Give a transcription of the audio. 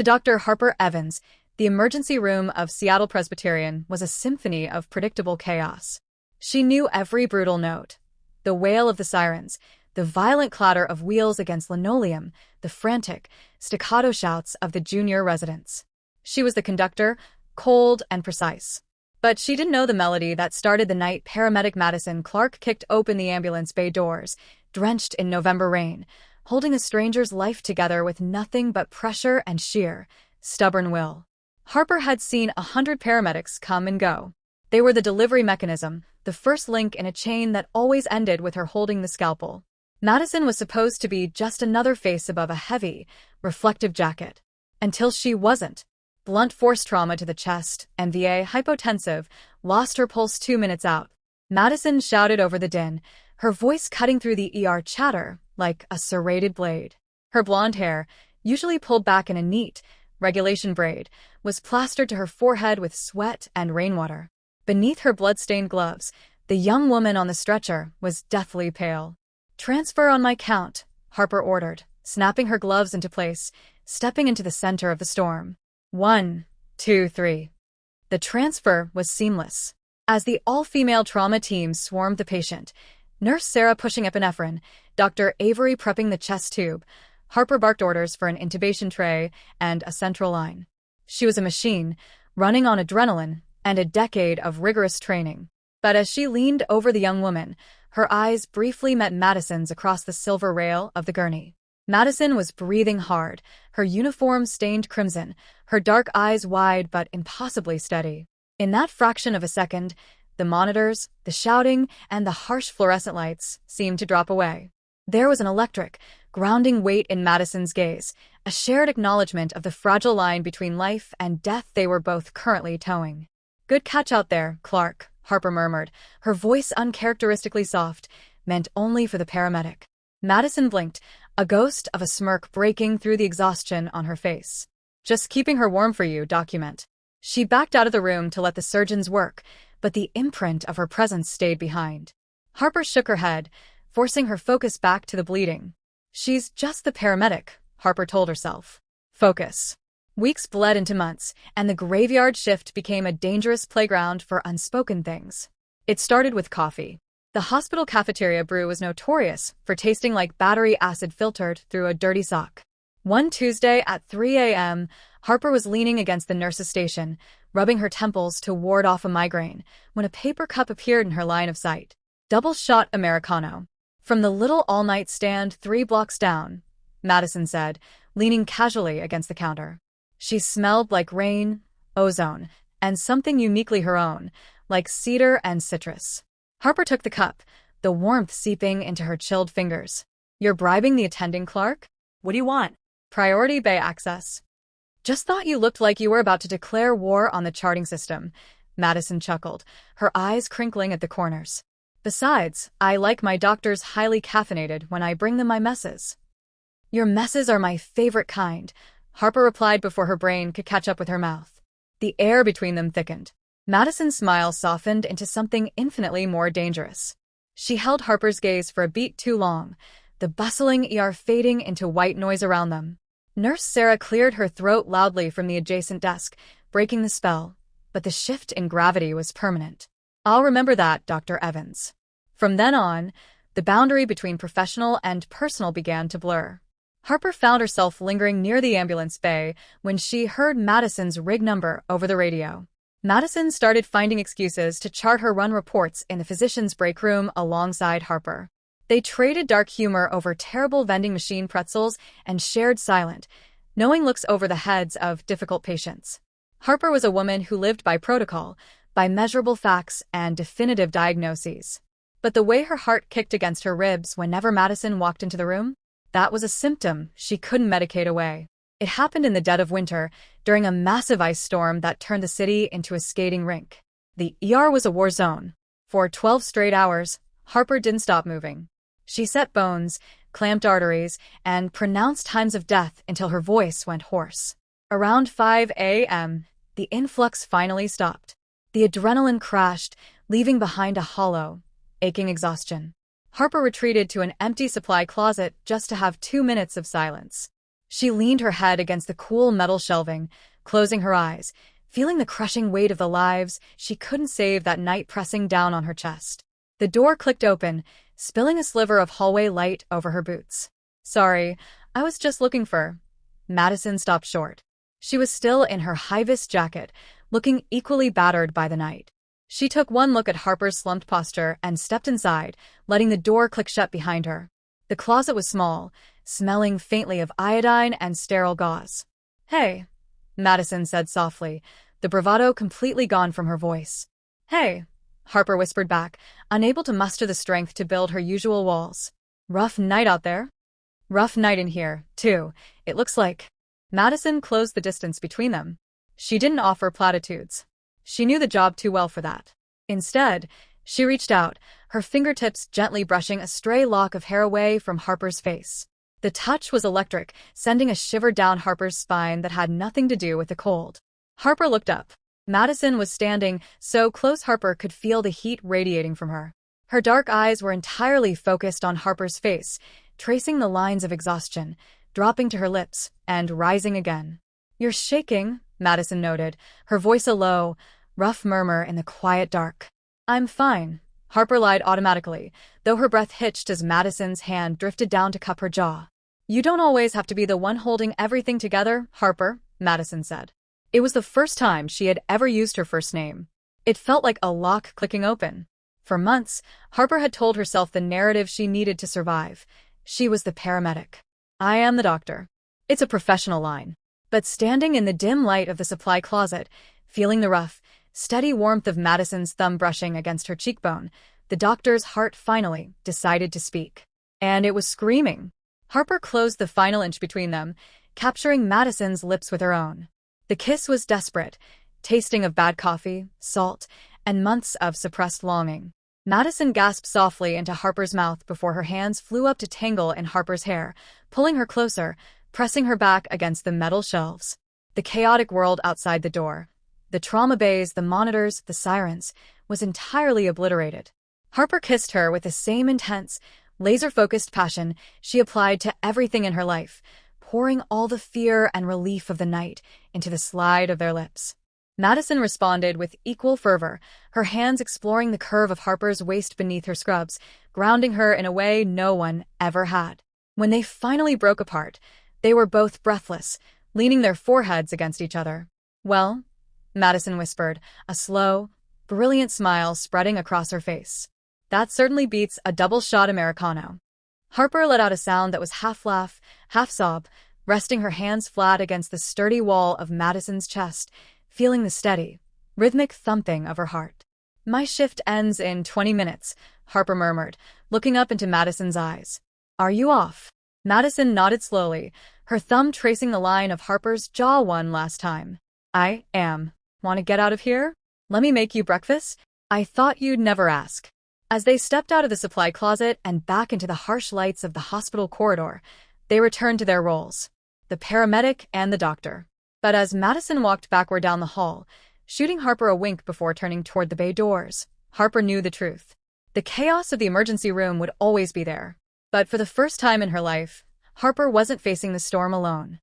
To Dr. Harper Evans, the emergency room of Seattle Presbyterian was a symphony of predictable chaos. She knew every brutal note: the wail of the sirens, the violent clatter of wheels against linoleum, the frantic, staccato shouts of the junior residents. She was the conductor, cold and precise. But she didn't know the melody that started the night paramedic Madison Clark kicked open the ambulance bay doors, drenched in November rain, holding a stranger's life together with nothing but pressure and sheer, stubborn will. Harper had seen 100 paramedics come and go. They were the delivery mechanism, the first link in a chain that always ended with her holding the scalpel. Madison was supposed to be just another face above a heavy, reflective jacket. Until she wasn't. Blunt force trauma to the chest, MVA hypotensive, lost her pulse 2 minutes out. Madison shouted over the din, her voice cutting through the ER chatter like a serrated blade. Her blonde hair, usually pulled back in a neat, regulation braid, was plastered to her forehead with sweat and rainwater. Beneath her blood-stained gloves, the young woman on the stretcher was deathly pale. "Transfer on my count," Harper ordered, snapping her gloves into place, stepping into the center of the storm. 1, 2, 3. The transfer was seamless. As the all-female trauma team swarmed the patient, Nurse Sarah pushing epinephrine, Dr. Avery prepping the chest tube, Harper barked orders for an intubation tray and a central line. She was a machine, running on adrenaline and a decade of rigorous training. But as she leaned over the young woman, her eyes briefly met Madison's across the silver rail of the gurney. Madison was breathing hard, her uniform stained crimson, her dark eyes wide but impossibly steady. In that fraction of a second, the monitors, the shouting, and the harsh fluorescent lights seemed to drop away. There was an electric, grounding weight in Madison's gaze, a shared acknowledgement of the fragile line between life and death they were both currently towing. "Good catch out there, Clark," Harper murmured, her voice uncharacteristically soft, meant only for the paramedic. Madison blinked, a ghost of a smirk breaking through the exhaustion on her face. "Just keeping her warm for you, document." She backed out of the room to let the surgeons work, but the imprint of her presence stayed behind. Harper shook her head, forcing her focus back to the bleeding. "She's just the paramedic," Harper told herself. Focus. Weeks bled into months, and the graveyard shift became a dangerous playground for unspoken things. It started with coffee. The hospital cafeteria brew was notorious for tasting like battery acid filtered through a dirty sock. One Tuesday at 3 a.m., Harper was leaning against the nurse's station, rubbing her temples to ward off a migraine, when a paper cup appeared in her line of sight. Double-shot Americano. "From the little all-night stand 3 blocks down," Madison said, leaning casually against the counter. She smelled like rain, ozone, and something uniquely her own, like cedar and citrus. Harper took the cup, the warmth seeping into her chilled fingers. "You're bribing the attending, Clark? What do you want?" "Priority bay access." "Just thought you looked like you were about to declare war on the charting system," Madison chuckled, her eyes crinkling at the corners. "Besides, I like my doctors highly caffeinated when I bring them my messes." "Your messes are my favorite kind," Harper replied before her brain could catch up with her mouth. The air between them thickened. Madison's smile softened into something infinitely more dangerous. She held Harper's gaze for a beat too long, the bustling ER fading into white noise around them. Nurse Sarah cleared her throat loudly from the adjacent desk, breaking the spell, but the shift in gravity was permanent. "I'll remember that, Dr. Evans." From then on, the boundary between professional and personal began to blur. Harper found herself lingering near the ambulance bay when she heard Madison's rig number over the radio. Madison started finding excuses to chart her run reports in the physician's break room alongside Harper. They traded dark humor over terrible vending machine pretzels and shared silent, knowing looks over the heads of difficult patients. Harper was a woman who lived by protocol, by measurable facts and definitive diagnoses. But the way her heart kicked against her ribs whenever Madison walked into the room? That was a symptom she couldn't medicate away. It happened in the dead of winter, during a massive ice storm that turned the city into a skating rink. The ER was a war zone. For 12 straight hours, Harper didn't stop moving. She set bones, clamped arteries, and pronounced times of death until her voice went hoarse. Around 5 a.m., the influx finally stopped. The adrenaline crashed, leaving behind a hollow, aching exhaustion. Harper retreated to an empty supply closet just to have 2 minutes of silence. She leaned her head against the cool metal shelving, closing her eyes, feeling the crushing weight of the lives she couldn't save that night pressing down on her chest. The door clicked open, spilling a sliver of hallway light over her boots. "Sorry, I was just looking for—" Madison stopped short. She was still in her high-vis jacket, looking equally battered by the night. She took one look at Harper's slumped posture and stepped inside, letting the door click shut behind her. The closet was small, smelling faintly of iodine and sterile gauze. "Hey," Madison said softly, the bravado completely gone from her voice. "Hey," Harper whispered back, unable to muster the strength to build her usual walls. "Rough night out there?" "Rough night in here, too, it looks like." Madison closed the distance between them. She didn't offer platitudes. She knew the job too well for that. Instead, she reached out, her fingertips gently brushing a stray lock of hair away from Harper's face. The touch was electric, sending a shiver down Harper's spine that had nothing to do with the cold. Harper looked up. Madison was standing so close Harper could feel the heat radiating from her. Her dark eyes were entirely focused on Harper's face, tracing the lines of exhaustion, dropping to her lips, and rising again. "You're shaking," Madison noted, her voice a low, rough murmur in the quiet dark. "I'm fine," Harper lied automatically, though her breath hitched as Madison's hand drifted down to cup her jaw. "You don't always have to be the one holding everything together, Harper," Madison said. It was the first time she had ever used her first name. It felt like a lock clicking open. For months, Harper had told herself the narrative she needed to survive. She was the paramedic. "I am the doctor." It's a professional line. But standing in the dim light of the supply closet, feeling the rough, steady warmth of Madison's thumb brushing against her cheekbone, the doctor's heart finally decided to speak. And it was screaming. Harper closed the final inch between them, capturing Madison's lips with her own. The kiss was desperate, tasting of bad coffee, salt, and months of suppressed longing. Madison gasped softly into Harper's mouth before her hands flew up to tangle in Harper's hair, pulling her closer, pressing her back against the metal shelves. The chaotic world outside the door, the trauma bays, the monitors, the sirens, was entirely obliterated. Harper kissed her with the same intense, laser-focused passion she applied to everything in her life, pouring all the fear and relief of the night into the slide of their lips. Madison responded with equal fervor, her hands exploring the curve of Harper's waist beneath her scrubs, grounding her in a way no one ever had. When they finally broke apart, they were both breathless, leaning their foreheads against each other. "Well?" Madison whispered, a slow, brilliant smile spreading across her face. "That certainly beats a double-shot Americano." Harper let out a sound that was half laugh, half sob, resting her hands flat against the sturdy wall of Madison's chest, feeling the steady, rhythmic thumping of her heart. "My shift ends in 20 minutes, Harper murmured, looking up into Madison's eyes. "Are you off?" Madison nodded slowly, her thumb tracing the line of Harper's jaw one last time. "I am. Want to get out of here? Let me make you breakfast? I thought you'd never ask." As they stepped out of the supply closet and back into the harsh lights of the hospital corridor, they returned to their roles, the paramedic and the doctor. But as Madison walked backward down the hall, shooting Harper a wink before turning toward the bay doors, Harper knew the truth. The chaos of the emergency room would always be there. But for the first time in her life, Harper wasn't facing the storm alone.